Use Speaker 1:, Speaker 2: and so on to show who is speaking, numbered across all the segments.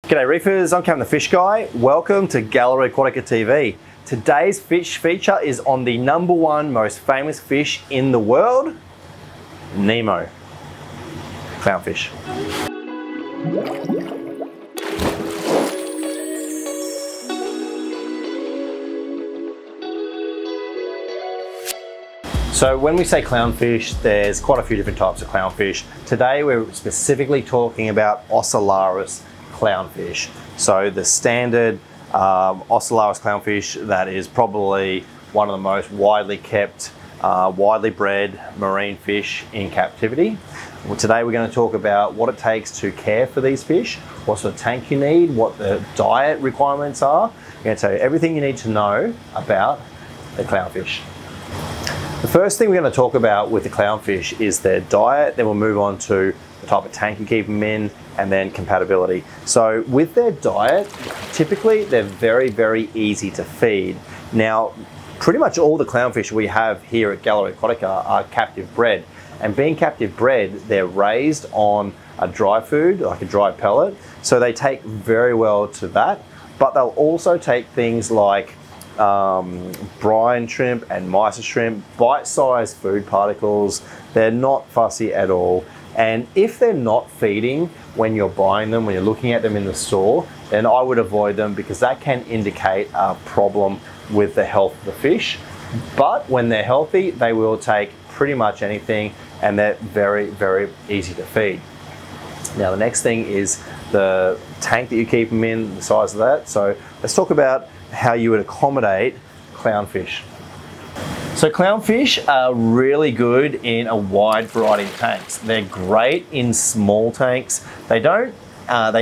Speaker 1: G'day Reefers, I'm Cam the Fish Guy. Welcome to Gallery Aquatica TV. Today's fish feature is on the #1 most famous fish in the world, Nemo, clownfish. So when we say clownfish, there's quite a few different types of clownfish. Today we're specifically talking about Ocellaris clownfish. So the standard Ocellaris clownfish that is probably one of the most widely kept, widely bred marine fish in captivity. Well, today we're going to talk about what it takes to care for these fish, what sort of tank you need, what the diet requirements are. I'm going to tell you everything you need to know about the clownfish. The first thing we're going to talk about with the clownfish is their diet, then we'll move on to the type of tank you keep them in, and then compatibility. So with their diet, typically they're very, very easy to feed. Now, pretty much all the clownfish we have here at Gallery Aquatica are captive bred. And being captive bred, they're raised on a dry food, like a dry pellet. So they take very well to that, but they'll also take things like brine shrimp and mysis shrimp, bite-sized food particles. They're not fussy at all. And if they're not feeding when you're buying them, when you're looking at them in the store, then I would avoid them because that can indicate a problem with the health of the fish. But when they're healthy, they will take pretty much anything and they're very, very easy to feed. Now the next thing is the tank that you keep them in, the size of that. So let's talk about how you would accommodate clownfish. So clownfish are really good in a wide variety of tanks. They're great in small tanks. They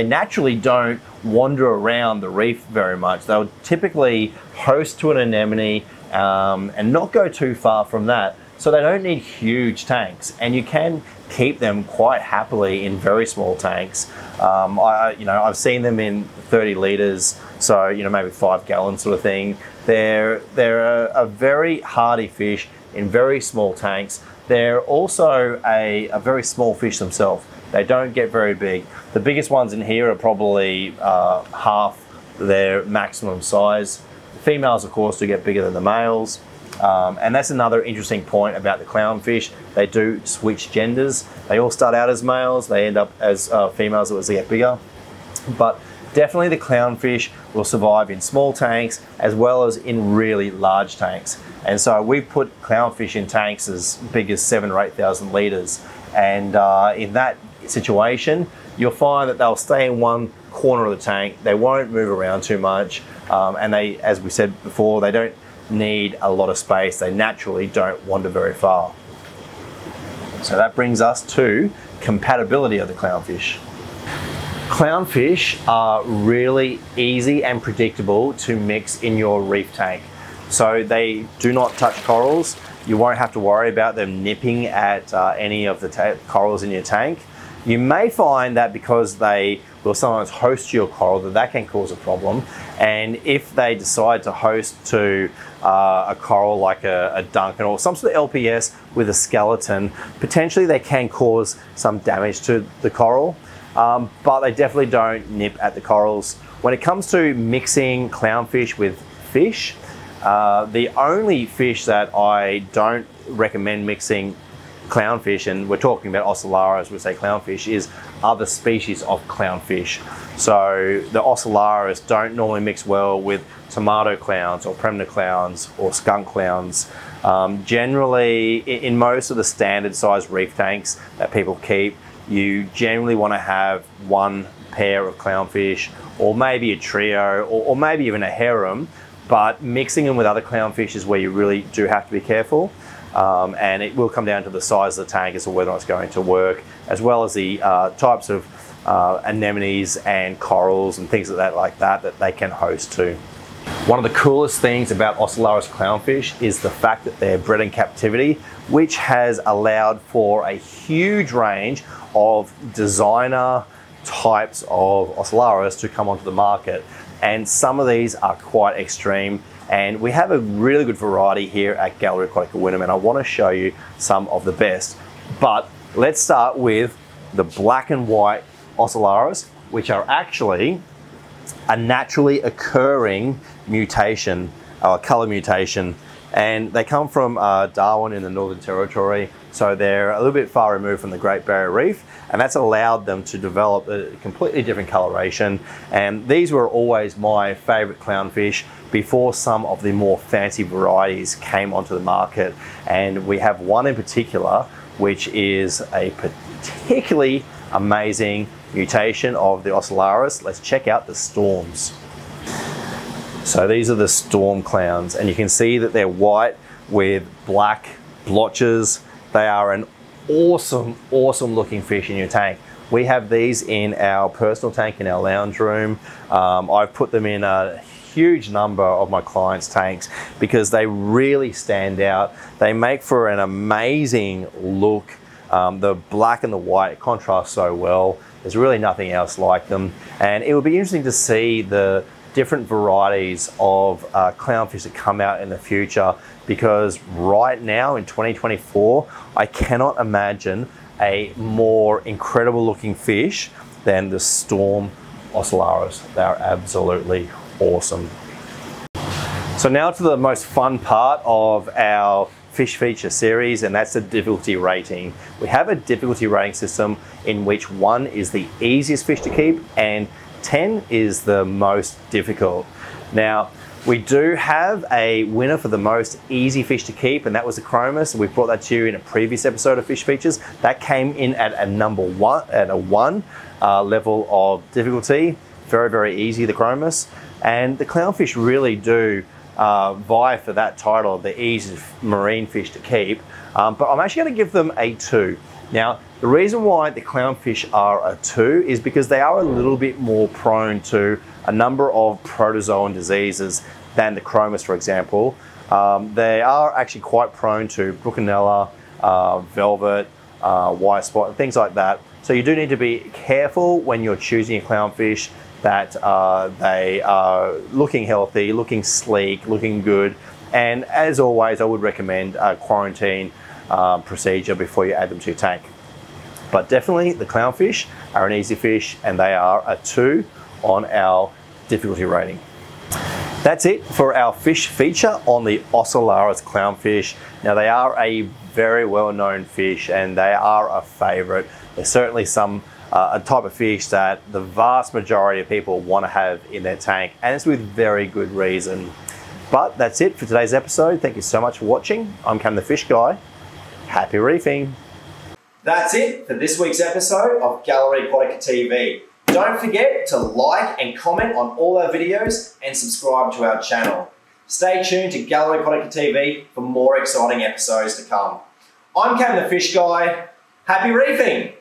Speaker 1: naturally don't wander around the reef very much. They'll typically host to an anemone and not go too far from that. So they don't need huge tanks, and you can keep them quite happily in very small tanks. I've seen them in 30 litres, so maybe 5 gallon sort of thing. They're a very hardy fish in very small tanks. They're also a very small fish themselves. They don't get very big. The biggest ones in here are probably half their maximum size. The females, of course, do get bigger than the males. And that's another interesting point about the clownfish. They do switch genders. They all start out as males, they end up as females as they get bigger. But definitely the clownfish will survive in small tanks as well as in really large tanks. And so we've put clownfish in tanks as big as 7,000 or 8,000 litres. And in that situation, you'll find that they'll stay in one corner of the tank. They won't move around too much. And they, as we said before, they don't need a lot of space. They naturally don't wander very far. So that brings us to compatibility of the clownfish. Clownfish are really easy and predictable to mix in your reef tank. So they do not touch corals. You won't have to worry about them nipping at any of the corals in your tank. You may find that because they will sometimes host your coral, that can cause a problem. And if they decide to host to a coral like a Duncan or some sort of LPS with a skeleton, potentially they can cause some damage to the coral, but they definitely don't nip at the corals. When it comes to mixing clownfish with fish, the only fish that I don't recommend mixing clownfish, and we're talking about Ocellaris, we say clownfish, is other species of clownfish. So the Ocellaris don't normally mix well with tomato clowns or Premna clowns or skunk clowns. Generally, in most of the standard size reef tanks that people keep, you generally want to have one pair of clownfish or maybe a trio or maybe even a harem, but mixing them with other clownfish is where you really do have to be careful. And it will come down to the size of the tank as to whether or not it's going to work, as well as the types of anemones and corals and things like that they can host to. One of the coolest things about Ocellaris clownfish is the fact that they're bred in captivity, which has allowed for a huge range of designer types of Ocellaris to come onto the market. And some of these are quite extreme. And we have a really good variety here at Gallery Aquatica Wynnum, and I want to show you some of the best. But let's start with the black and white Ocellaris, which are actually a naturally occurring mutation, color mutation, and they come from Darwin in the Northern Territory, so they're a little bit far removed from the Great Barrier Reef, and that's allowed them to develop a completely different coloration. And these were always my favorite clownfish before some of the more fancy varieties came onto the market. And we have one in particular, which is a particularly amazing mutation of the Ocellaris. Let's check out the storms. So these are the storm clowns, and you can see that they're white with black blotches. They are an awesome, awesome looking fish in your tank. We have these in our personal tank in our lounge room. I've put them in a huge number of my clients' tanks because they really stand out. They make for an amazing look. The black and the white contrast so well. There's really nothing else like them. And it will be interesting to see the different varieties of clownfish that come out in the future, because right now in 2024, I cannot imagine a more incredible looking fish than the Storm Ocellaris. They are absolutely awesome. So now to the most fun part of our fish feature series, and that's the difficulty rating. We have a difficulty rating system in which 1 is the easiest fish to keep and 10 is the most difficult. Now, we do have a winner for the most easy fish to keep, and that was the Chromis. We brought that to you in a previous episode of Fish Features. That came in at a one level of difficulty. Very, very easy, the Chromis. And the clownfish really do vie for that title of the easiest marine fish to keep. But I'm actually going to give them a 2. Now, the reason why the clownfish are a 2 is because they are a little bit more prone to a number of protozoan diseases than the Chromis, for example. They are actually quite prone to Bruchinella, velvet, white spot, and things like that. So you do need to be careful when you're choosing a clownfish that they are looking healthy, looking sleek, looking good. And as always, I would recommend a quarantine procedure before you add them to your tank. But definitely the clownfish are an easy fish, and they are a 2 on our difficulty rating. That's it for our fish feature on the Ocellaris clownfish. Now, they are a very well-known fish and they are a favorite. There's certainly a type of fish that the vast majority of people want to have in their tank, and it's with very good reason. But that's it for today's episode. Thank you so much for watching. I'm Cam the Fish Guy. Happy reefing. That's it for this week's episode of Gallery Aquatica TV. Don't forget to like and comment on all our videos and subscribe to our channel. Stay tuned to Gallery Aquatica TV for more exciting episodes to come. I'm Cam the Fish Guy. Happy reefing!